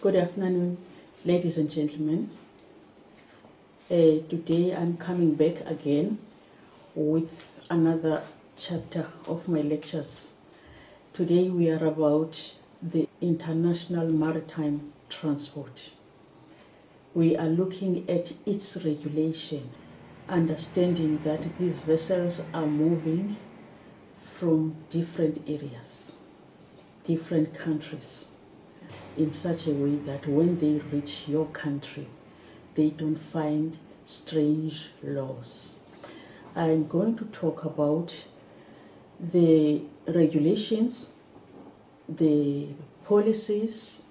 Good afternoon, ladies and gentlemen. Today I'm coming back again with another chapter of my lectures. Today we are about the international maritime transport. We are looking at its regulation, understanding that these vessels are moving from different areas, different countries, in such a way that when they reach your country, they don't find strange laws. I'm going to talk about the regulations, the policies,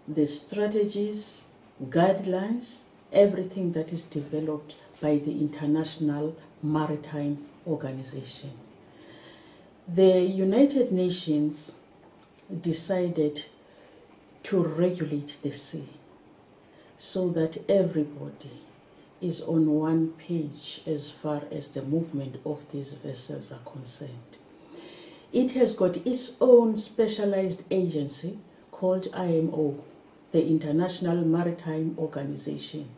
the strategies, guidelines, everything that is developed by the International Maritime Organization. The United Nations decided to regulate the sea so that everybody is on one page as far as the movement of these vessels are concerned. It has got its own specialized agency called IMO, the International Maritime Organization,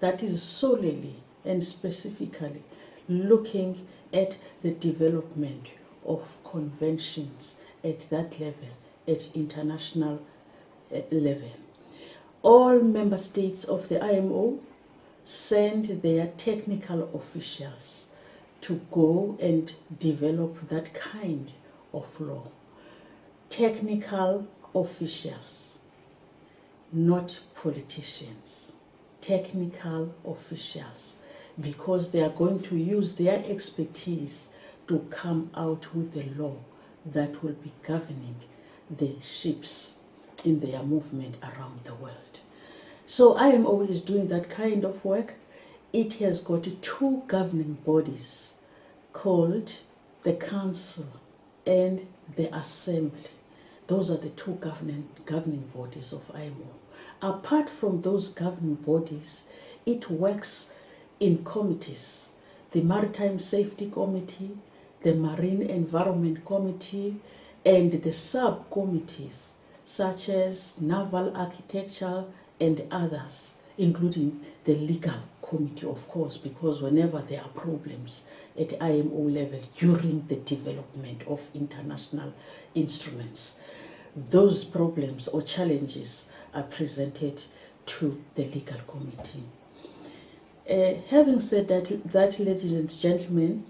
that is solely and specifically looking at the development of conventions at that level, at international level. All member states of the IMO send their technical officials to go and develop that kind of law. Technical officials, not politicians. Technical officials, because they are going to use their expertise to come out with a law that will be governing the ships in their movement around the world. So IMO is doing that kind of work. It has got two governing bodies called the Council and the Assembly. Those are the two governing bodies of IMO. Apart from those governing bodies, it works in committees. The Maritime Safety Committee, the Marine Environment Committee, and the subcommittees such as naval architecture and others, including the legal committee, of course, because whenever there are problems at IMO level during the development of international instruments, those problems or challenges are presented to the legal committee. Having said that, ladies and gentlemen,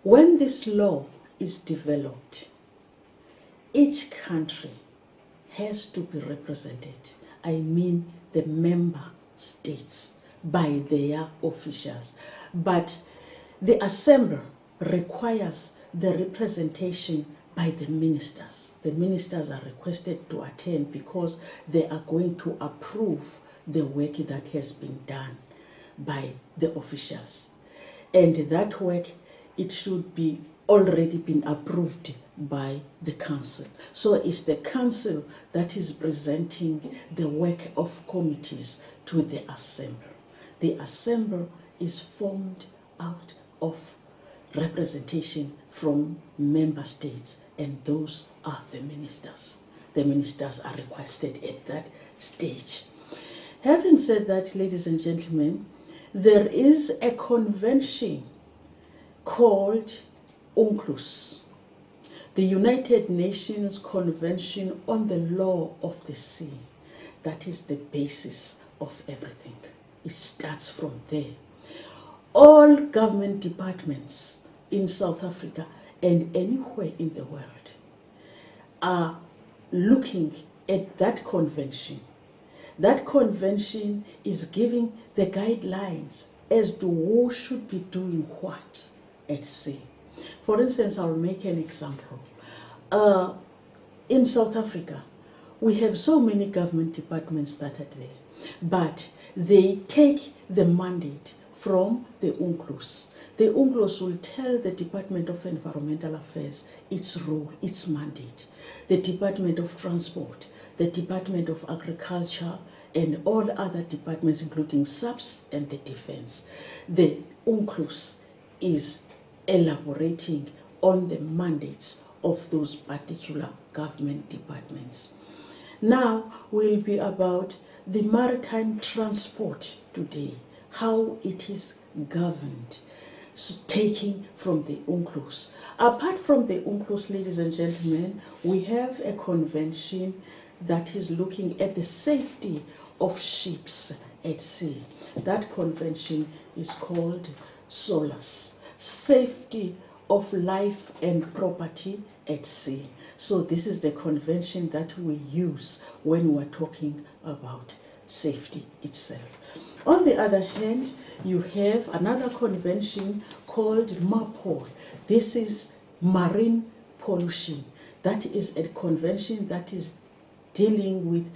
when this law is developed, each country has to be represented, I mean the member states, by their officials. But the Assembly requires the representation by the ministers. The ministers are requested to attend because they are going to approve the work that has been done by the officials. And that work, it should be already been approved by the Council. So it's the Council that is presenting the work of committees to the Assembly. The Assembly is formed out of representation from member states, and those are the ministers. The ministers are requested at that stage. Having said that, ladies and gentlemen, there is a convention called UNCLOS, the United Nations Convention on the Law of the Sea. That is the basis of everything. It starts from there. All government departments in South Africa and anywhere in the world are looking at that convention. That convention is giving the guidelines as to who should be doing what at sea. For instance, I'll make an example. In South Africa, we have so many government departments that are there, but they take the mandate from the UNCLOS. The UNCLOS will tell the Department of Environmental Affairs its role, its mandate. The Department of Transport, the Department of Agriculture, and all other departments, including SAPS and the Defense. The UNCLOS is elaborating on the mandates of those particular government departments. Now will be about the maritime transport today, how it is governed, so taking from the UNCLOS. Apart from the UNCLOS, ladies and gentlemen, we have a convention that is looking at the safety of ships at sea. That convention is called ISOLAS, Safety of Life and Property at Sea. So this is the convention that we use when we're talking about safety itself. On the other hand, you have another convention called MARPOL. This is marine pollution. That is a convention that is dealing with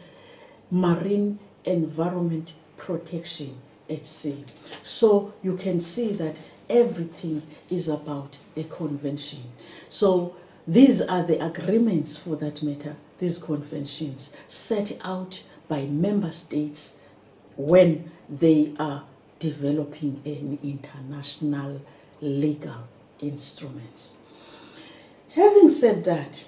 marine environment protection at sea. So you can see that everything is about a convention. So these are the agreements, for that matter, these conventions set out by member states when they are developing an international legal instruments. Having said that,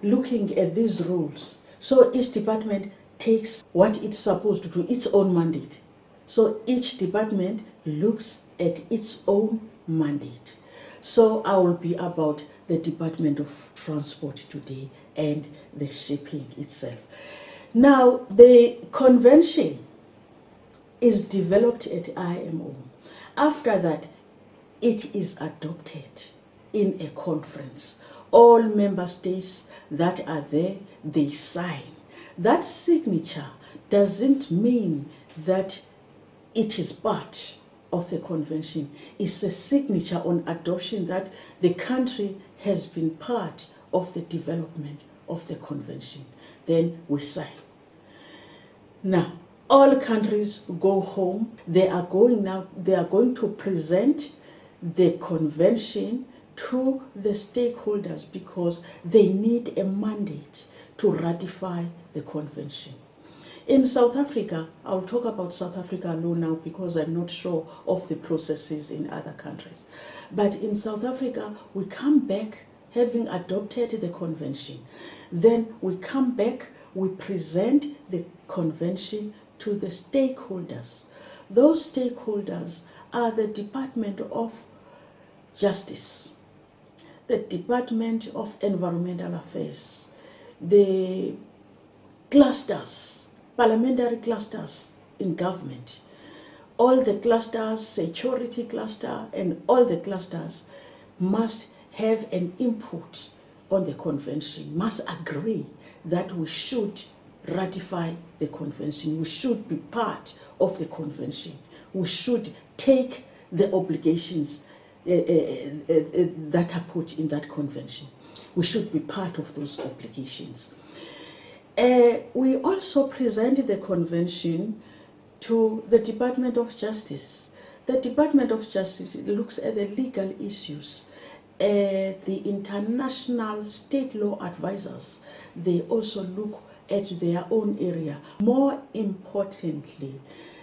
looking at these rules, so each department takes what it's supposed to do, its own mandate. So each department looks at its own mandate. So I will be about the Department of Transport today and the shipping itself. Now, the convention is developed at IMO. After that, it is adopted in a conference. All member states that are there, they sign. That signature doesn't mean that it is part of the convention. It's a signature on adoption that the country has been part of the development of the convention. Then we sign. Now, all countries go home. They are going to present the convention to the stakeholders because they need a mandate to ratify the convention. In South Africa, I'll talk about South Africa alone now because I'm not sure of the processes in other countries. But in South Africa, we come back having adopted the convention. Then we come back, we present the convention to the stakeholders. Those stakeholders are the Department of Justice, the Department of Environmental Affairs, the clusters, parliamentary clusters in government, all the clusters, security cluster, and all the clusters must have an input on the convention, must agree that we should ratify the convention, we should be part of the convention, we should take the obligations that are put in that convention. We should be part of those obligations. We also presented the convention to the Department of Justice. The Department of Justice looks at the legal issues. The international state law advisors, they also look at their own area. More importantly,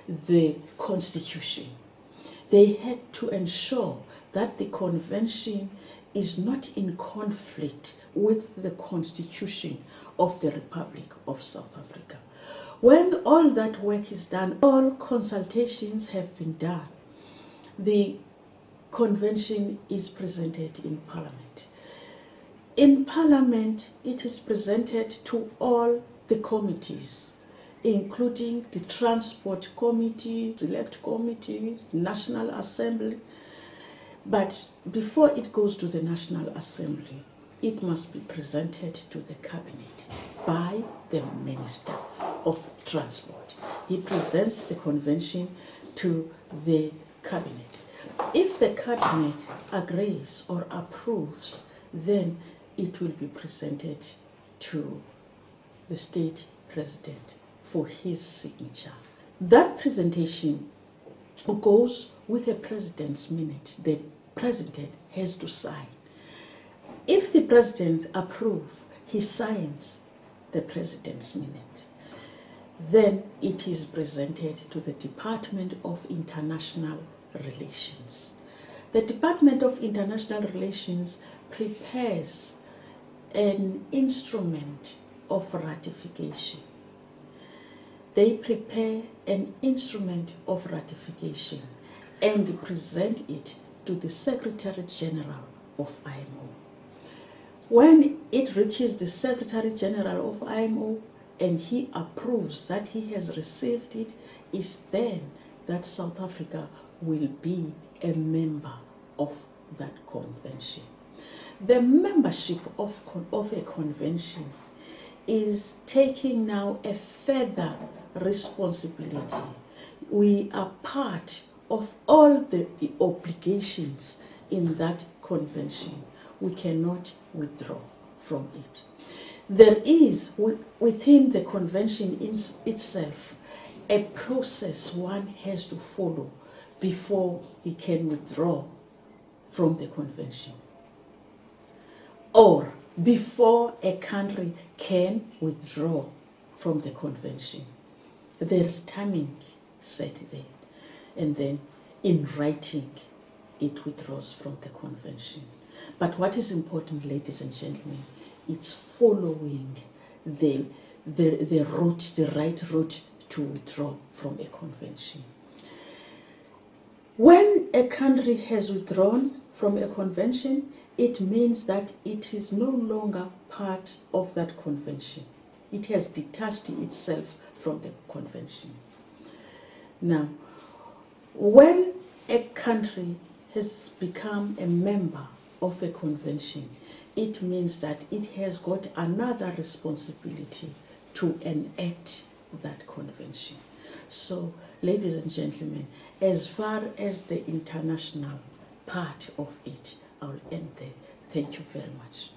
the Constitution. They had to ensure that the convention is not in conflict with the Constitution of the Republic of South Africa. When all that work is done, all consultations have been done, the convention is presented in Parliament. In Parliament, it is presented to all the committees, including the Transport Committee, Select Committee, National Assembly. But before it goes to the National Assembly, it must be presented to the Cabinet by the Minister of Transport. He presents the convention to the Cabinet. If the Cabinet agrees or approves, then it will be presented to the State President for his signature. That presentation goes with a President's minute. The President has to sign. If the President approves, he signs the President's minute. Then it is presented to the Department of International Relations. The Department of International Relations prepares an instrument of ratification. They prepare an instrument of ratification and present it to the Secretary General of IMO. When it reaches the Secretary General of IMO and he approves that he has received it, is then that South Africa will be a member of that convention. The membership of a convention is taking now a further responsibility. We are part of all the obligations in that convention. We cannot withdraw from it. There is within the convention itself a process one has to follow before he can withdraw from the convention, or before a country can withdraw from the convention. There's timing set there, and then in writing it withdraws from the convention. But what is important, ladies and gentlemen, it's following the route, the right route to withdraw from a convention. When a country has withdrawn from a convention, it means that it is no longer part of that convention. It has detached itself from the convention. Now, when a country has become a member of a convention, it means that it has got another responsibility to enact that convention. So, ladies and gentlemen, as far as the international part of it, I'll end there. Thank you very much.